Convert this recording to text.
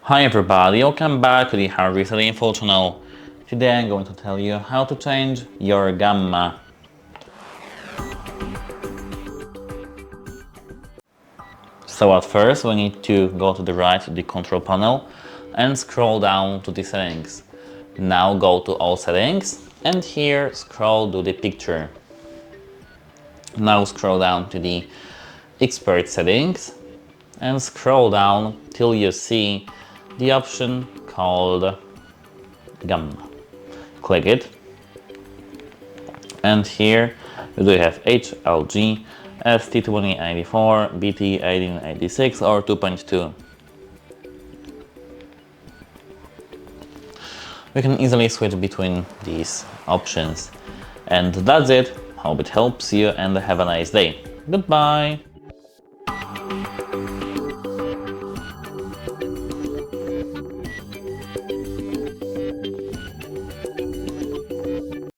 Hi everybody, welcome back to the Hard Reset Info channel. Today I'm going to tell you how to change your gamma. So at first we need to go to the right to the control panel and scroll down to the settings. Now go to all settings and here scroll to the picture. Now scroll down to the expert settings and scroll down till you see the option called gamma. Click it, and here we do have HLG, ST2084, BT1886 or 2.2. We can easily switch between these options. And that's it. Hope it helps you and have a nice day. Goodbye!